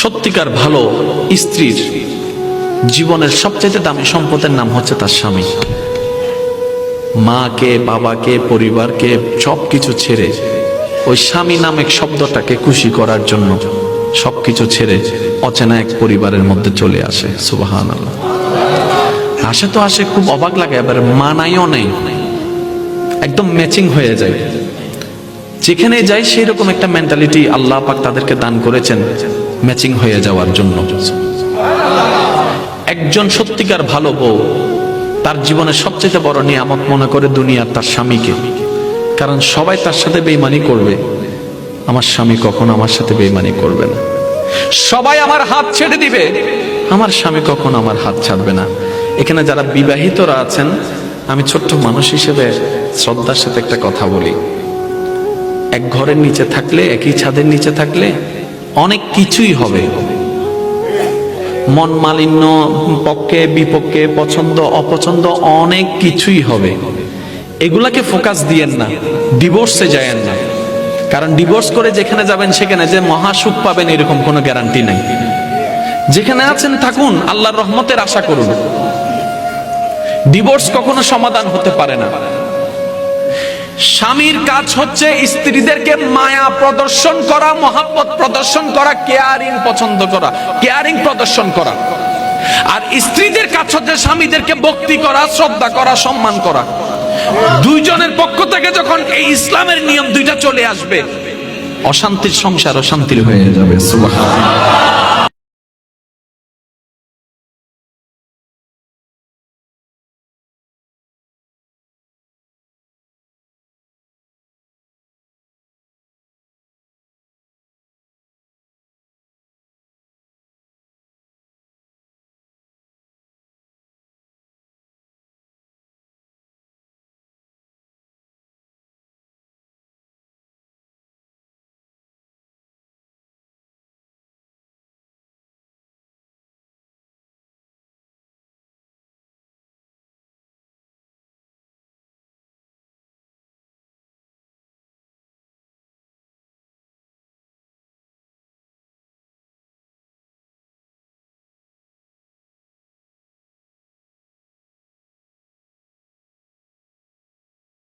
সত্যিকার ভালো স্ত্রীর জীবনের সবচেয়ে দামি সম্পদের নাম হচ্ছে তার স্বামী। মাকে, বাবাকে, পরিবারকে সবকিছু ছেড়ে ওই স্বামী নামক শব্দটাকে খুশি করার জন্য সবকিছু ছেড়ে অচেনা এক পরিবারের মধ্যে চলে আসে। সুবহানাল্লাহ। আসে তো আসে, খুব অবাক লাগে, এবার মানাইও নেই, একদম ম্যাচিং হয়ে যায়। যেখানে যাই সেই রকম একটা মেন্টালিটি আল্লাহ পাক তাদেরকে দান করেছেন ম্যাচিং হয়ে যাওয়ার জন্য। একজন সত্যিকার ভালো বউ তার জীবনের সবচেয়ে বড় নিয়ামত মনে করে দুনিয়ার তার স্বামীকে। কারণ সবাই তার সাথে বেঈমানি করবে, আমার স্বামী কখনো আমার সাথে বেঈমানি করবে না। সবাই আমার হাত ছেড়ে দিবে, আমার স্বামী কখনো আমার হাত ছাড়বে না। এখানে যারা বিবাহিতরা আছেন, আমি ছোট্ট মানুষ হিসেবে শ্রদ্ধার সাথে একটা কথা বলি। এক ঘরের নিচে থাকলে, একই ছাদের নিচে থাকলে অনেক কিছুই হবে, মন মালিন্য, পক্ষে বিপক্ষে, পছন্দ অপছন্দ অনেক কিছুই হবে। এগুলাকে ফোকাস দিয়েন না, ডিভোর্সে যায়েন না। কারণ ডিভোর্স করে যেখানে যাবেন সেখানে যে মহাসুখ পাবেন এরকম কোনো গ্যারান্টি নাই। যেখানে আছেন থাকুন, আল্লাহর রহমতের আশা করুন। ডিভোর্স কখনো সমাধান হতে পারে না। স্বামীর কাজ হচ্ছে স্ত্রীদেরকে মায়া প্রদর্শন করা, মহাব্বত প্রদর্শন করা, কেয়ারিং পছন্দ করা, কেয়ারিং প্রদর্শন করা। আর স্ত্রীদের কাজ হচ্ছে স্বামীদেরকে ভক্তি করা, শ্রদ্ধা করা, সম্মান করা। দুইজনের পক্ষ থেকে যখন এই ইসলামের নিয়ম দুইটা চলে আসবে, অশান্তির সংসার অশান্তির হয়ে যাবে। সুবহানাল্লাহ।